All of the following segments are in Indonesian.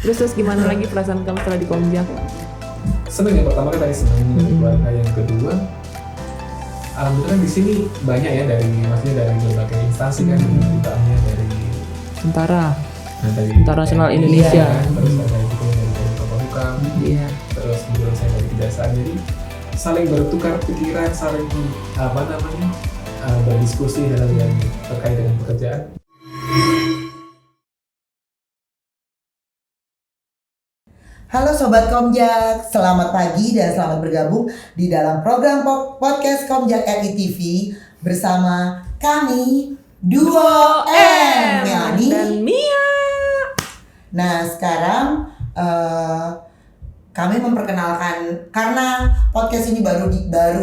Terus gimana lagi perasaan kamu setelah di Komjak? Seneng yang pertama kan tadi seneng dengan keluarga, yang kedua alhamdulillah di sini banyak ya maksudnya dari berbagai instansi kan, utamanya dari Tentara Nasional TNI, Indonesia. terus ada juga dari Polhukam, Iya. terus kemudian saya dari kejaksaan, jadi saling bertukar pikiran, saling berdiskusi hal yang terkait dengan pekerjaan. Halo Sobat Komjak, selamat pagi dan selamat bergabung di dalam program podcast Komjak RI TV bersama kami Duo M, Melani dan Mia. Nah sekarang kami memperkenalkan, karena podcast ini baru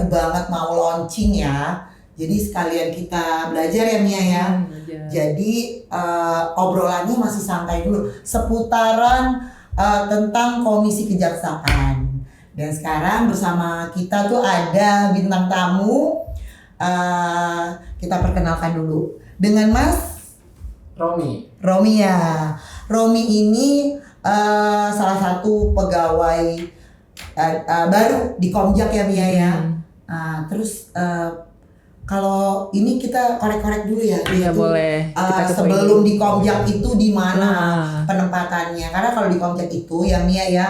banget mau launching ya. Jadi sekalian kita belajar ya Mia ya. Jadi obrolannya masih santai dulu seputaran tentang Komisi Kejaksaan. Dan sekarang bersama kita tuh ada bintang tamu. Kita perkenalkan dulu dengan Mas Romi ya. Romi ini salah satu pegawai baru di Komjak ya Mia ya. Terus kalau ini kita korek-korek dulu ya. Iya boleh. Sebelum di Komjak itu di mana penempatannya? Karena kalau di Komjak itu ya Mia ya,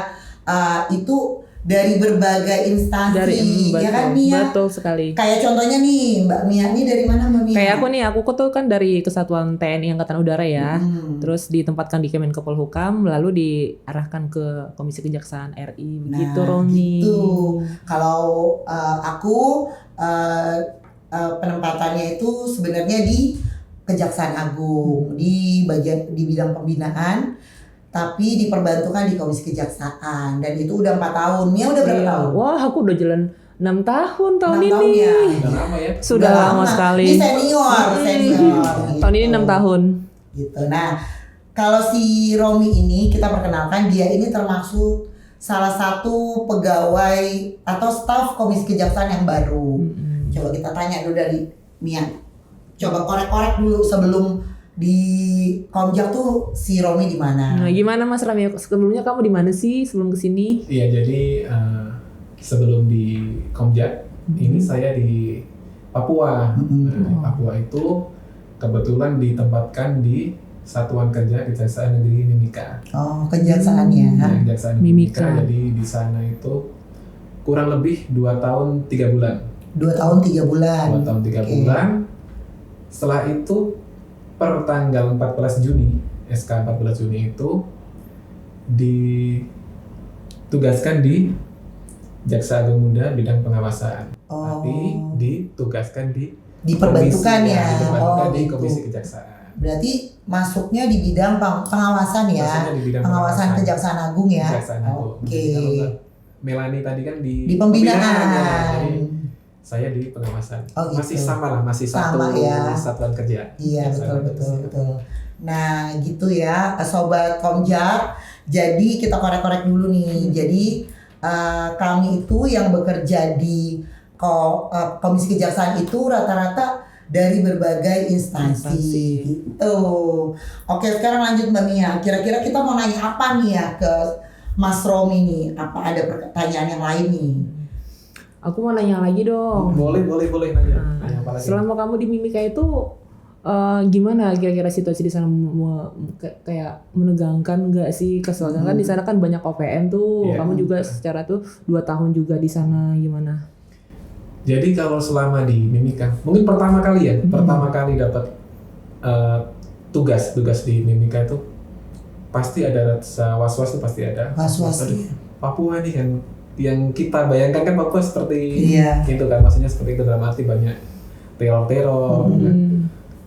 itu dari berbagai instansi, ya kan Mia? Betul sekali. Kayak contohnya nih Mbak Mia, ini dari mana Mbak Mia? Kayak aku tuh kan dari Kesatuan TNI Angkatan Udara ya. Terus ditempatkan di Kemenko Polhukam, lalu diarahkan ke Komisi Kejaksaan RI. Begitu Romi. Gitu. Kalau aku penempatannya itu sebenarnya di Kejaksaan Agung, di bidang pembinaan, tapi diperbantukan di Komisi Kejaksaan, dan itu udah 4 tahun. Mia udah berapa tahun? Wah, aku udah jalan 6 tahun tahun 6 ini. Tahun ya. Udah lama ya. Sudah lama sekali. Ini senior. Gitu. Tahun ini 6 tahun. Gitu. Nah, kalau si Romi ini kita perkenalkan, dia ini termasuk salah satu pegawai atau staf Komisi Kejaksaan yang baru. Coba kita tanya dulu dari Mia. Coba korek-korek dulu sebelum di Komjak tuh si Romi di mana? Nah, gimana Mas Rami? Sebelumnya kamu di mana sih sebelum kesini? Iya, jadi sebelum di Komjak ini saya di Papua. Di Papua itu kebetulan ditempatkan di Satuan Kerja Kejaksaan Negeri Mimika. Oh, kejaksaan ya. Kejaksaan Mimika. Jadi di sana itu kurang lebih 2 tahun 3 bulan. 2 tahun 3 bulan. 2 tahun 3 bulan. Setelah itu per tanggal 14 Juni, SK 14 Juni itu ditugaskan di Jaksa Agung Muda bidang pengawasan. Tapi ditugaskan diperbantukan ya. Di Gitu. Komisi Kejaksaan. Berarti masuknya di bidang pengawasan ya. Maksudnya di bidang pengawasan Kejaksaan Agung ya. Kejaksaan Agung. Oke. Jadi kalau Melani tadi kan di pembinaan. Ya. Jadi saya di pengawasan. Gitu. Masih sama satu ya. satuan kerja. Iya, betul. Nah, gitu ya Sobat Komjak. Jadi kita korek-korek dulu nih. Jadi kami itu yang bekerja di Komisi Kejaksaan itu rata-rata dari berbagai instansi. Gitu. Oke, sekarang lanjut Mbak Mia. Kira-kira kita mau nanya apa nih ya ke Mas Romi nih? Apa ada pertanyaan yang lain nih? Aku mau nanya lagi dong. Boleh nanya. Nanya apa lagi? Selama kamu di Mimika itu gimana kira-kira situasi di sana, kayak menegangkan nggak sih? Kesoalnya kan di sana kan banyak OPM tuh. Yeah. Kamu juga secara tuh 2 tahun juga di sana, gimana? Jadi kalau selama di Mimika, mungkin pertama kali dapat tugas di Mimika itu pasti ada rasa was-was, tuh pasti ada. Was-was. Papua nih kan, yang kita bayangkan kan Papua seperti itu kan, maksudnya seperti itu dalam arti banyak teror kan.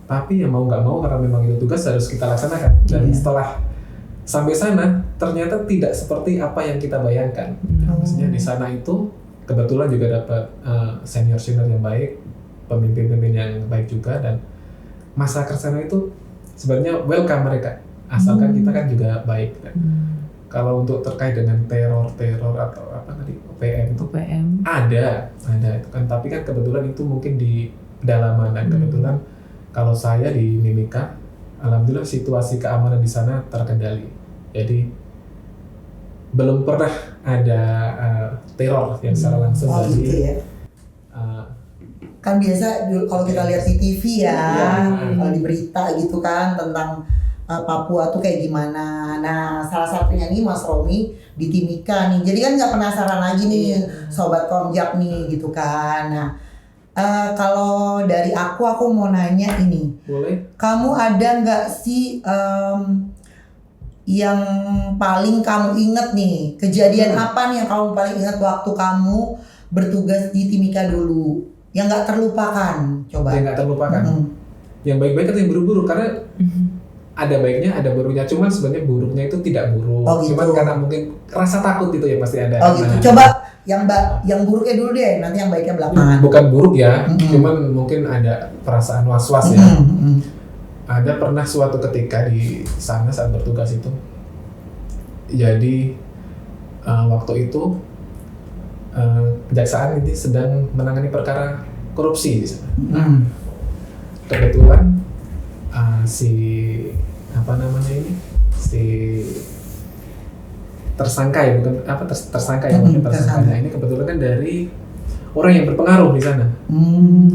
Tapi ya mau nggak mau karena memang itu tugas harus kita laksanakan. Dan setelah sampai sana ternyata tidak seperti apa yang kita bayangkan. Maksudnya di sana itu kebetulan juga dapat senior yang baik, pemimpin yang baik juga, dan masyarakat sana itu sebenarnya welcome mereka, asalkan kita kan juga baik kan. Kalau untuk terkait dengan teror atau apa tadi OPM itu ada itu kan, tapi kan kebetulan itu mungkin di pedalaman, dan kebetulan kalau saya di Mimika, alhamdulillah situasi keamanan di sana terkendali. Jadi belum pernah ada teror yang secara langsung dari gitu ya. Kan biasa kalau kita lihat di TV ya, kalau di berita gitu kan tentang Papua tuh kayak gimana. Nah, salah satunya nih Mas Romi di Timika nih. Jadi kan nggak penasaran lagi nih Sobat Komjak nih gitu kan. Nah, kalau dari aku mau nanya ini. Boleh. Kamu ada nggak sih yang paling kamu inget nih? Kejadian apa nih yang kamu paling inget waktu kamu bertugas di Timika dulu? Yang nggak terlupakan, coba. Yang nggak terlupakan. Yang baik-baik kan yang buruk-buruk karena ada baiknya, ada buruknya. Cuman sebenarnya buruknya itu tidak buruk. Oh, gitu. Cuman karena mungkin rasa takut itu yang pasti ada. Oh gitu. Coba yang buruknya dulu deh, nanti yang baiknya belakangan. Bukan buruk ya, cuman mungkin ada perasaan was-was ya. Ada pernah suatu ketika di sana saat bertugas itu. Jadi waktu itu kejaksaan ini sedang menangani perkara korupsi di sana. Kebetulan si tersangka ya, bukan tersangka ya, mungkin tersangkanya ini kebetulan kan dari orang yang berpengaruh di sana.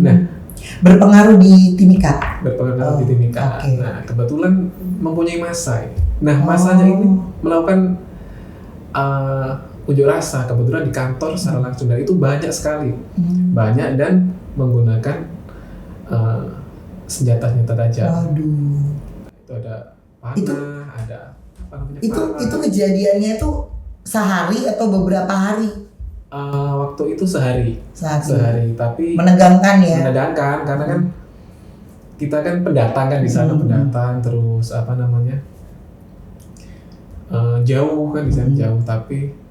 Nah, berpengaruh di Timika. Di Timika. Okay. Nah, kebetulan mempunyai massa. Nah, massanya ini melakukan unjuk rasa kebetulan di kantor secara langsung, dan itu banyak sekali, banyak dan menggunakan senjata-senjata tajam. Waduh. Itu ada panah, ada apa namanya? Itu kejadiannya itu sehari atau beberapa hari? Waktu itu sehari, tapi menegangkan ya. Menegangkan karena kan kita kan pendatang kan di sana, pendatang terus apa namanya? Jauh kan di sana jauh, tapi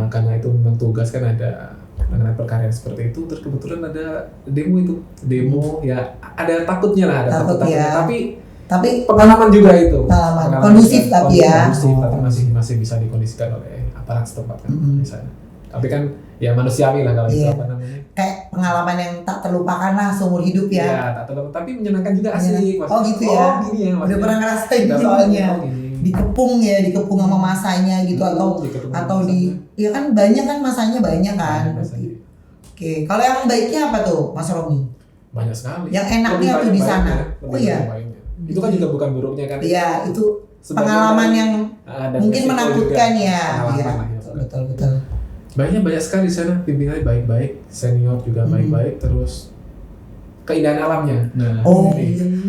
karena itu memang tugas kan ada mengenai perkara yang seperti itu, terus kebetulan ada demo ya, ada takutnya lah, ada takutnya, tapi pengalaman juga itu, pengalaman kondusif tapi ya, tapi masih bisa dikondisikan oleh aparat setempat kan di sana. Tapi kan ya manusiawi lah kalau itu apa namanya, kayak pengalaman yang tak terlupakan lah seumur hidup ya. Iya, tak terlupakan, tapi menyenangkan juga, asik. Oh gitu ya. Gini ya, udah pernah ngerasain soalnya. Dikepung sama masanya gitu, atau di ya kan banyak kan masanya banyak kan. Oke, kalau yang baiknya apa tuh Mas Romi? Banyak sekali. Yang enaknya tuh di sana. Oh iya. Itu kan juga bukan buruknya kan. Iya, itu pengalaman yang mungkin menakutkan ya. Iya. Betul. Banyak sekali di sana, pimpinannya baik-baik, senior juga baik-baik, terus keindahan alamnya. Nah,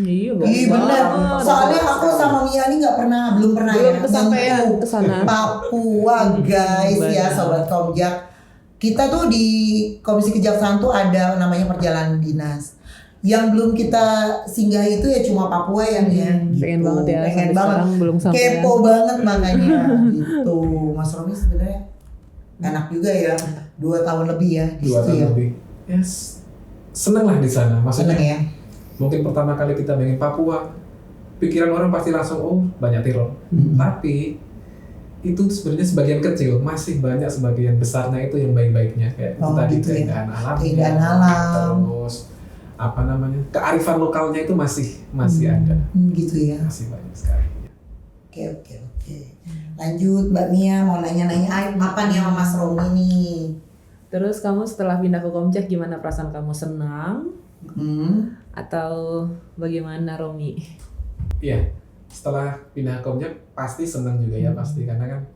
iya benar. Soalnya aku sama Mia ini belum pernah kesampaian ke sana. Papua guys ya Sobat Komjak. Kita tuh di Komisi Kejaksaan tuh ada namanya perjalanan dinas. Yang belum kita singgah itu ya cuma Papua yang gitu. Pengen banget ya. Pengen banget. Belum sampai. Kepo banget makanya gitu. Mas Romi sebenarnya enak juga ya. 2 tahun lebih ya di situ ya. 2 tahun lebih. Yes. Seneng lah di sana, maksudnya ya. Mungkin pertama kali kita bayangin Papua, pikiran orang pasti langsung banyak teror. Tapi itu sebenarnya sebagian kecil, masih banyak sebagian besarnya itu yang baik-baiknya, kayak tadi gitu keindahan alam, terus apa namanya, kearifan lokalnya itu masih ada. Gitu ya. Masih banyak sekali. Oke. Lanjut Mbak Mia, mau nanya-nanya apa nih sama Mas Romi nih? Terus kamu setelah pindah ke Komjak gimana, perasaan kamu, senang? Atau bagaimana Romi? Iya, setelah pindah ke Komjak pasti senang juga ya, pasti, karena kan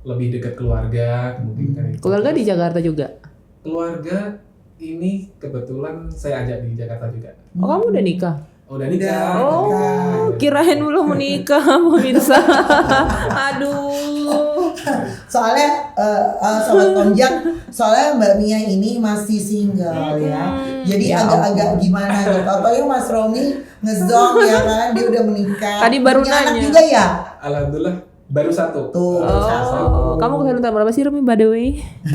lebih dekat keluarga, kemudian kan. Keluarga di Jakarta juga? Keluarga ini kebetulan saya ajak di Jakarta juga. Oh, kamu udah nikah? Udah nikah. Oh, kirain belum menikah, pemirsa. Aduh. Soalnya Sobat Komjak, soalnya Mbak Mia ini masih single ya. Jadi agak-agak gimana gitu. Apalagi Mas Romi ngezong ya kan, dia udah menikah. Tadi baru punya nanya. anak juga ya? Alhamdulillah baru 1. Tuh, kamu kelahiran tahun berapa sih Romi, by the way?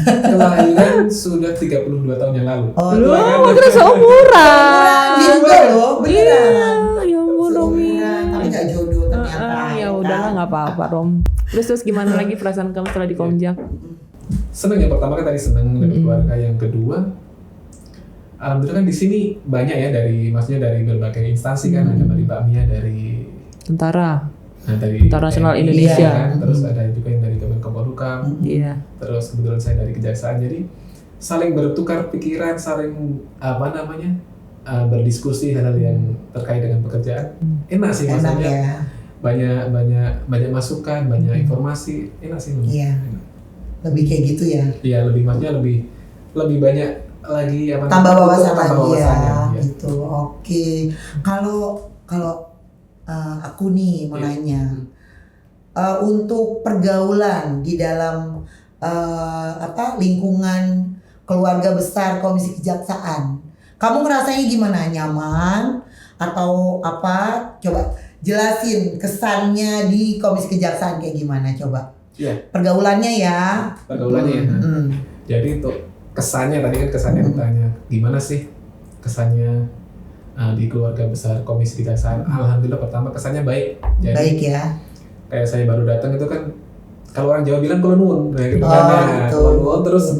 Kelahiran sudah 32 tahun yang lalu. Lu kira seumuran. Dia juga loh, beneran. Ya ampun Romi. Tapi gak jodoh ternyata. Ya udahlah, nggak apa-apa Rom. Terus gimana lagi perasaan kamu setelah di Komjak? Seneng, yang pertama kan tadi seneng dari keluarga, yang kedua alhamdulillah kan di sini banyak ya, maksudnya dari berbagai instansi kan, ada dari Mbak Mia dari Tentara dari Nasional Indonesia kan, terus ada juga yang dari Polhukam. Iya. Terus kebetulan saya dari Kejaksaan, jadi saling bertukar pikiran, saling berdiskusi hal-hal yang terkait dengan pekerjaan. Enak sih maksudnya. Ya. Banyak masukan, banyak informasi, enak sih. Iya. Lebih kayak gitu ya. Iya, lebih banyak lagi tambah wawasan lagi ya, ya. gitu. Oke. Kalau aku nih mau nanya, untuk pergaulan di dalam lingkungan keluarga besar Komisi Kejaksaan, kamu ngerasanya gimana? Nyaman atau apa? Coba jelasin kesannya di Komisi Kejaksaan kayak gimana, coba. Iya. Pergaulannya ya. Jadi untuk kesannya tadi kan ditanya gimana sih kesannya di keluarga besar Komisi Kejaksaan. Alhamdulillah pertama kesannya baik. Jadi, baik ya. Kayak saya baru datang itu kan kalau orang Jawa bilang kulo nuwun, nah gitu kan. Kulo nuwun terus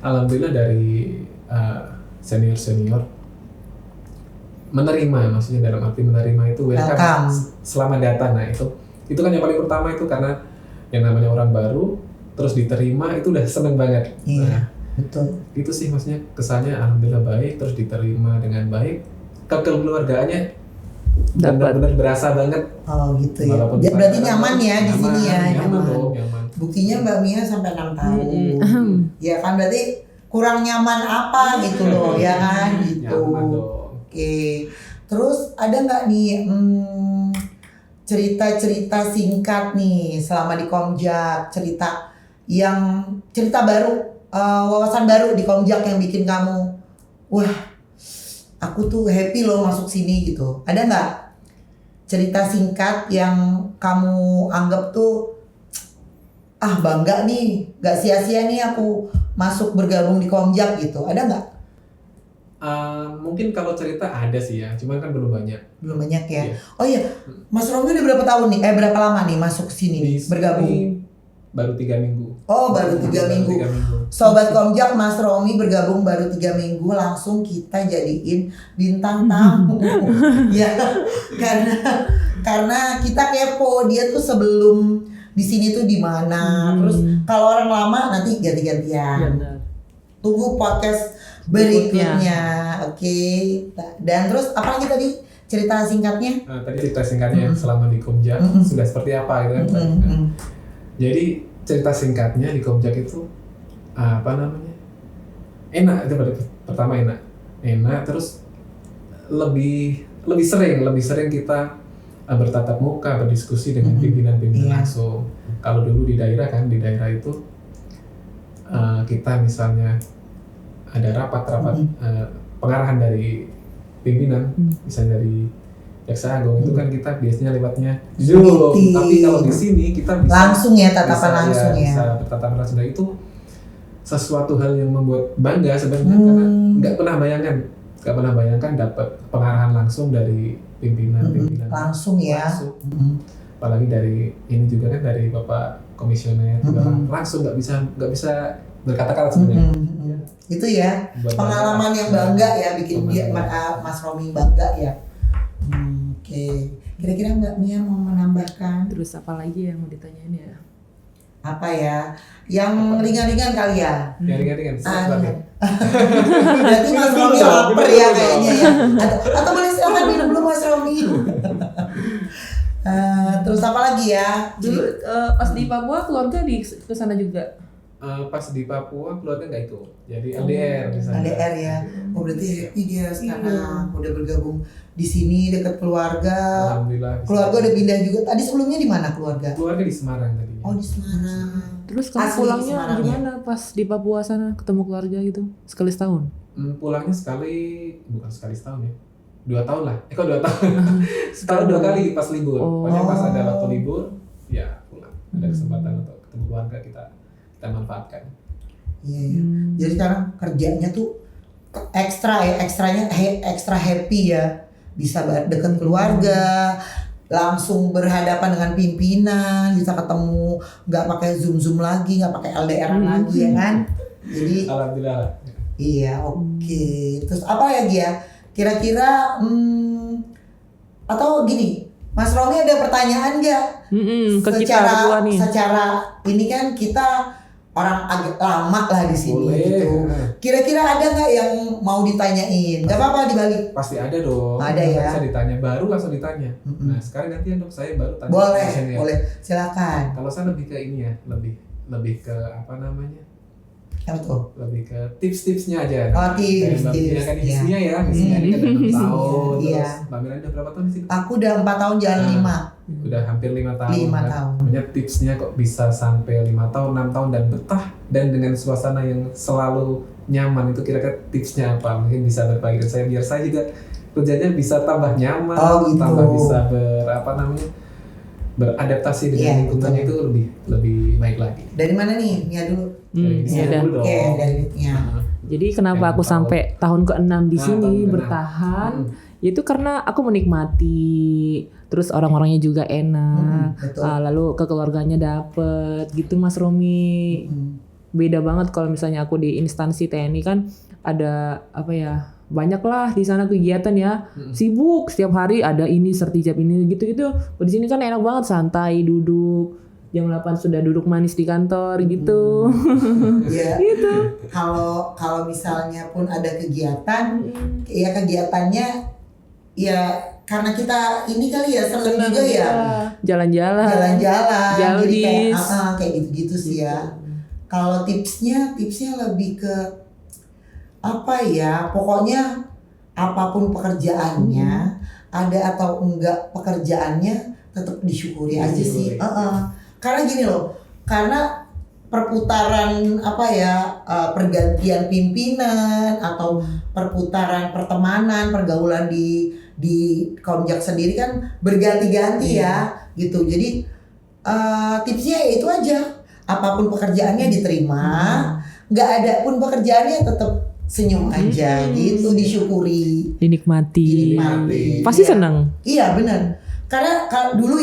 alhamdulillah dari senior menerima, maksudnya dalam arti menerima itu welcome, selamat datang. Nah itu kan yang paling pertama itu, karena yang namanya orang baru terus diterima itu udah seneng banget. Iya, nah, betul. Itu sih maksudnya kesannya alhamdulillah baik, terus diterima dengan baik, kekeluargaannya benar-benar berasa banget. Oh gitu ya. Berarti nyaman ya di sini ya. Nyaman. Buktinya Mbak Mia sampai 6 tahun. Ya kan, berarti kurang nyaman apa gitu loh, ya kan gitu. Oke. Terus ada nggak nih cerita-cerita singkat nih selama di Komjak, cerita baru, wawasan baru di Komjak yang bikin kamu, wah, aku tuh happy loh masuk sini gitu. Ada nggak cerita singkat yang kamu anggap tuh bangga nih, nggak sia-sia nih aku masuk bergabung di Komjak gitu? Ada nggak? Mungkin kalau cerita ada sih ya, cuman kan belum banyak. Belum banyak ya. Iya. Oh iya, Mas Romi udah berapa tahun nih? Berapa lama nih masuk sini nih, bergabung? Baru 3 minggu. Oh, baru 3 minggu. Sobat Komjak, Mas Romi bergabung baru 3 minggu, langsung kita jadiin bintang tamu. Ya, karena kita kepo dia tuh sebelum di sini tuh di mana. Terus kalau orang lama nanti ganti-gantian. Tunggu podcast berikutnya. Oke. Dan terus apa lagi tadi cerita singkatnya? Tadi cerita singkatnya selama di Komjak sudah seperti apa gitu kan. Jadi cerita singkatnya di Komjak itu enak. Itu pertama enak, terus lebih sering kita bertatap muka, berdiskusi dengan pimpinan-pimpinan langsung. Kalau dulu di daerah itu kita misalnya ada rapat pengarahan dari pimpinan, misalnya dari Jaksa Agung, itu kan kita biasanya lewatnya Zoom. Tapi kalau di sini kita bisa langsung ya, tatapan langsung ya. Bisa bertatapan langsung. Dan itu sesuatu hal yang membuat bangga sebenarnya, karena nggak pernah bayangkan dapat pengarahan langsung dari pimpinan langsung ya. Apalagi dari ini juga kan dari Bapak Komisioner juga langsung, nggak bisa berkata-kata sebenarnya. Itu ya pengalaman yang bangga ya, bikin dia Mas Romi bangga ya. Oke. Kira-kira Mbak Mia mau menambahkan? Terus apa lagi yang mau ditanyain ya? Apa ya? Yang ringan-ringan kali ya? Yang ringan-ringan. Berarti Mas Romi lapar ya kayaknya ya. Atau boleh silakan minum dulu Mas Romi. Terus apa lagi ya? Dulu pas di Papua keluarga di kesana juga. Pas di Papua keluarga nggak ikut, jadi LDR misalnya. LDR ya. Oh berarti happy dia sekarang udah bergabung di sini dekat keluarga. Alhamdulillah. Keluarga udah pindah juga. Tadi sebelumnya di mana keluarga? Keluarga di Semarang tadi. Oh di Semarang. Terus kamu pulangnya gimana pas di Papua sana ketemu keluarga gitu? Sekali setahun? Pulangnya bukan sekali setahun ya. 2 tahun lah. Kok 2 tahun? Setahun 2 kali pas libur. Pokoknya pas ada waktu libur, ya pulang. Ada kesempatan untuk ketemu keluarga, kita manfaatkan. Iya. Jadi sekarang kerjanya tuh ekstra happy ya. Bisa dekat keluarga, langsung berhadapan dengan pimpinan, bisa ketemu, nggak pakai zoom lagi, nggak pakai LDR lagi ya kan. Jadi alhamdulillah. Iya, oke. Terus apa lagi ya? Kira-kira atau gini, Mas Romi ada pertanyaan nggak? Ke kita berdua nih. Secara ini kan kita orang agak lama lah di sini. Boleh. Gitu. Kira-kira ada nggak yang mau ditanyain? Gak apa-apa dibagi. Pasti ada dong. Ada ya. Bisa ditanya, baru langsung ditanya. Nah sekarang gantian dong, saya baru tanya. Boleh, silakan. Kalau saya lebih ke ini ya, lebih ke apa namanya? Apa tuh? Lebih ke tips-tipsnya aja. Oh, tips. Kan isinya ya, isinya ini kan udah 6 tahun. Iya. Terus Mbak Mira udah berapa tahun di sini? Aku udah 4 tahun jalan 5. Udah hampir 5 tahun. 5 kan? tahun. Makanya tipsnya kok bisa sampai 5 tahun, 6 tahun dan betah dan dengan suasana yang selalu nyaman, itu kira-kira tipsnya apa? Mungkin bisa berbagi ke saya biar saya juga kerjanya bisa tambah nyaman, gitu. tambah bisa beradaptasi dengan lingkungannya itu lebih baik lagi. Dari mana nih? Mia dulu. Dulu dong. Oke, dari Mia. Jadi kenapa aku sampai tahun ke-6 di sini tahun ke-6. bertahan? Yaitu karena aku menikmati, terus orang-orangnya juga enak, betul. lalu kekeluarganya dapet gitu Mas Romi. Beda banget kalau misalnya aku di instansi TNI kan ada apa ya, banyak lah di sana kegiatan ya, sibuk setiap hari ada ini sertijab ini gitu-gitu. Di sini kan enak banget, santai duduk. Jam 8 sudah duduk manis di kantor gitu. Iya. Gitu. Kalau misalnya pun ada kegiatan, ya kegiatannya ya karena kita ini kali ya seneng juga ya. Jalan-jalan. Jadi kayak gitu-gitu sih ya. Kalau tipsnya lebih ke apa ya? Pokoknya apapun pekerjaannya, ada atau enggak pekerjaannya tetap disyukuri aja sih. Karena gini loh, karena perputaran apa ya, pergantian pimpinan atau perputaran pertemanan, pergaulan di Komjak sendiri kan berganti-ganti ya gitu. Jadi tipsnya ya itu aja, apapun pekerjaannya diterima, nggak ada pun pekerjaannya tetap senyum aja gitu, disyukuri, dinikmati. Pasti senang. Iya benar. Karena dulu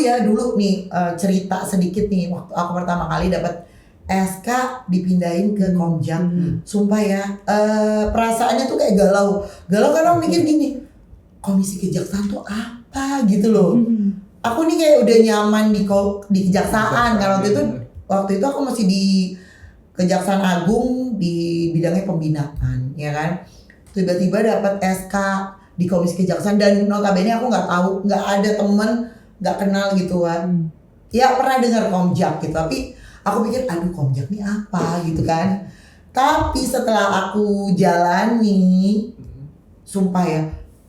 nih cerita sedikit nih, waktu aku pertama kali dapat SK dipindahin ke Komjak, sumpah ya, perasaannya tuh kayak galau karena aku mikir gini, komisi kejaksaan tuh apa gitu loh. Aku nih kayak udah nyaman di kejaksaan karena waktu itu aku masih di Kejaksaan Agung di bidangnya pembinaan, ya kan. Tiba-tiba dapat SK di komisi kejaksaan dan notabene aku nggak ada temen, nggak kenal gitu kan. Ya pernah dengar Komjak gitu, tapi aku pikir aduh Komjak nih apa gitu kan. Tapi setelah aku jalani, sumpah ya,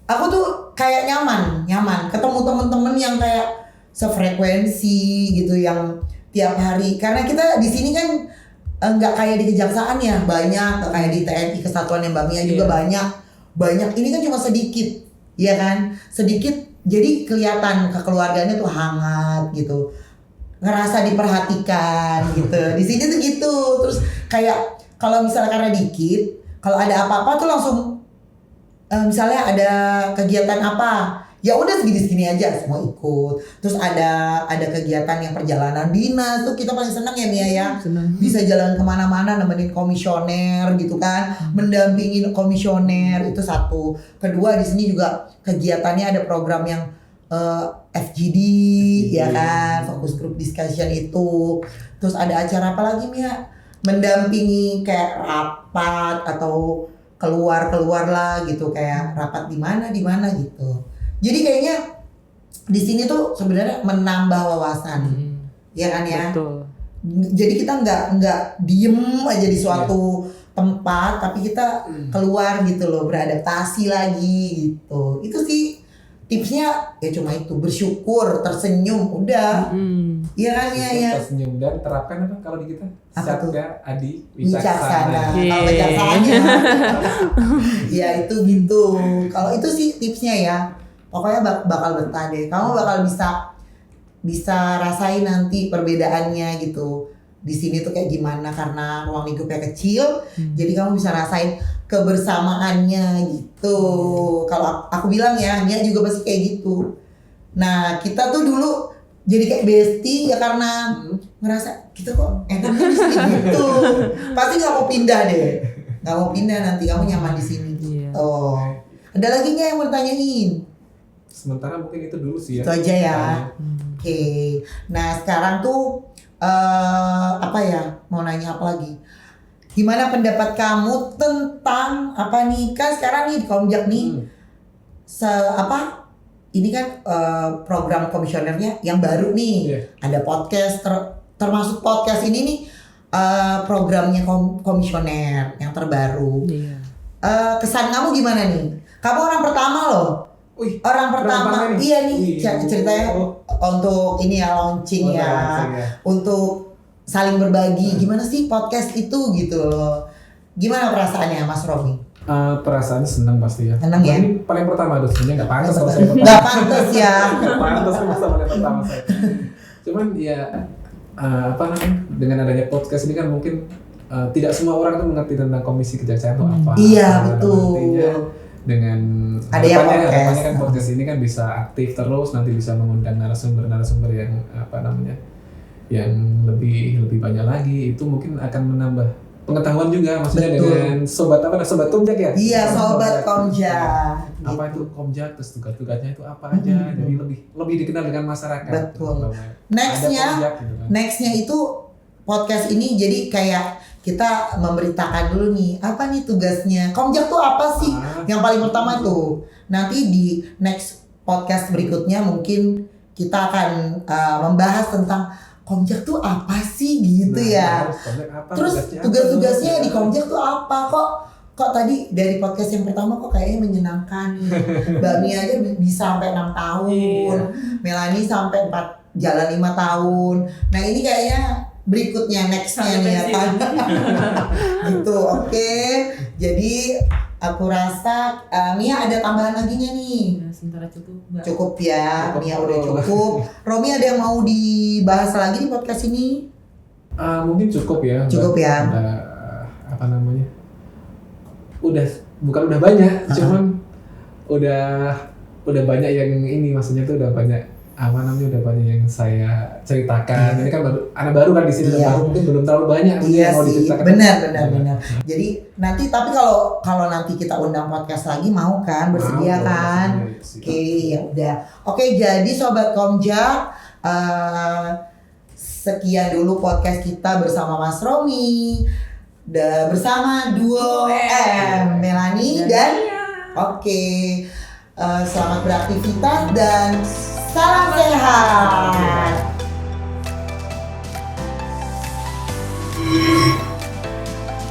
aku tuh kayak nyaman, ketemu temen-temen yang kayak sefrekuensi gitu, yang tiap hari. Karena kita di sini kan nggak kayak di kejaksaan ya, banyak, kayak di TNI Kesatuan yang Mbak Mia juga banyak. Ini kan cuma sedikit, ya kan, sedikit. Jadi kelihatan kekeluarganya tuh hangat gitu, ngerasa diperhatikan gitu. Di sini tuh gitu. Terus kayak kalau misalnya karena dikit, kalau ada apa-apa tuh langsung misalnya ada kegiatan apa, ya udah segini aja semua ikut. Terus ada kegiatan yang perjalanan dinas tuh kita paling senang ya Mia ya. Bisa jalan kemana-mana nemenin komisioner gitu kan, mendampingin komisioner, itu satu. Kedua di sini juga kegiatannya ada program yang FGD ya kan, fokus group discussion itu. Terus ada acara apa lagi Mia? Mendampingi kayak rapat atau keluar lah gitu, kayak rapat di mana gitu. Jadi kayaknya di sini tuh sebenarnya menambah wawasan, ya kan ya. Betul. Jadi kita nggak diem aja di suatu tempat, tapi kita keluar gitu loh, beradaptasi lagi gitu. Itu sih tipsnya, ya cuma itu, bersyukur, tersenyum, udah. Iya kan ya. Tersenyum dan terapkan apa kalau di kita? Satya Adi Wicaksana. Kalau kejaksaannya, ya itu gitu. Kalau itu sih tipsnya ya. Pokoknya bakal betah deh. Kamu bakal bisa rasain nanti perbedaannya gitu. Di sini tuh kayak gimana karena ruang lingkupnya kecil. Jadi kamu bisa rasain kebersamaannya gitu. Kalau aku bilang ya, Nia juga pasti kayak gitu. Nah, kita tuh dulu jadi kayak bestie ya karena ngerasa kita kok enaknya di sini gitu. Pasti nggak mau pindah deh. Nggak mau pindah, nanti kamu nyaman di sini. Oh, ada lagi nggak yang mau ditanyain? sementara mungkin itu dulu sih ya. Itu aja ya. Oke. Nah sekarang tuh apa ya? Mau nanya apa lagi? Gimana pendapat kamu tentang apa nih? Kan sekarang nih di Komjak nih, ini kan program komisionernya yang baru nih. Ada podcast, termasuk podcast ini nih programnya komisioner yang terbaru. Kesan kamu gimana nih? Kamu orang pertama loh. Orang pertama, iya nih ceritanya untuk ini ya launching ya, untuk saling berbagi. Gimana sih podcast itu gitu loh? Gimana perasaannya Mas Romi? Perasaannya senang pasti ya. Senang ya? Ini paling pertama tuh sebenarnya nggak pantas kalau saya pertama. Nggak pantas ya. Nggak pantas masa paling pertama saya. Cuman ya dengan adanya podcast ini kan mungkin tidak semua orang tuh mengerti tentang komisi kejaksaan itu apa. Iya betul. Nantinya dengan harapannya kan podcast ini kan bisa aktif terus, nanti bisa mengundang narasumber yang yang lebih banyak lagi. Itu mungkin akan menambah pengetahuan juga, maksudnya dengan sobat Komjak ya? Iya, sobat Komjak. Apa itu Komjak, terus tugas-tugasnya itu apa aja, jadi lebih dikenal dengan masyarakat. Betul. Nextnya itu podcast ini jadi kayak kita memberitakan dulu nih, apa nih tugasnya Komjak tuh apa sih? Yang paling pertama tuh. Nanti di next podcast berikutnya mungkin kita akan membahas tentang Komjak tuh apa sih gitu ya. Terus tugas-tugasnya di Komjak tuh apa? Kok tadi dari podcast yang pertama kok kayaknya menyenangkan. Mbak Mia aja bisa sampai 6 tahun. Melanie sampai 5 tahun. Nah ini kayaknya berikutnya nextnya nih ya kan. Gitu, oke. Jadi aku rasa Mia ada tambahan lagi nggak nih? Sementara cukup. Cukup ya, Mia udah cukup. Romi ada yang mau dibahas lagi di podcast ini? Mungkin cukup ya. Cukup ya. Bukan udah banyak, cuman udah banyak yang ini, maksudnya tuh udah banyak udah banyak yang saya ceritakan. Ini kan anak baru kan di sini, mungkin belum terlalu banyak yang mau diceritakan. Benar. Jadi nanti tapi kalau nanti kita undang podcast lagi mau kan, bersedia kan? Oke, ya udah. Oke, jadi sobat Komjak, sekian dulu podcast kita bersama Mas Romi, bersama duo Melanie dan selamat beraktivitas dan salam sehat.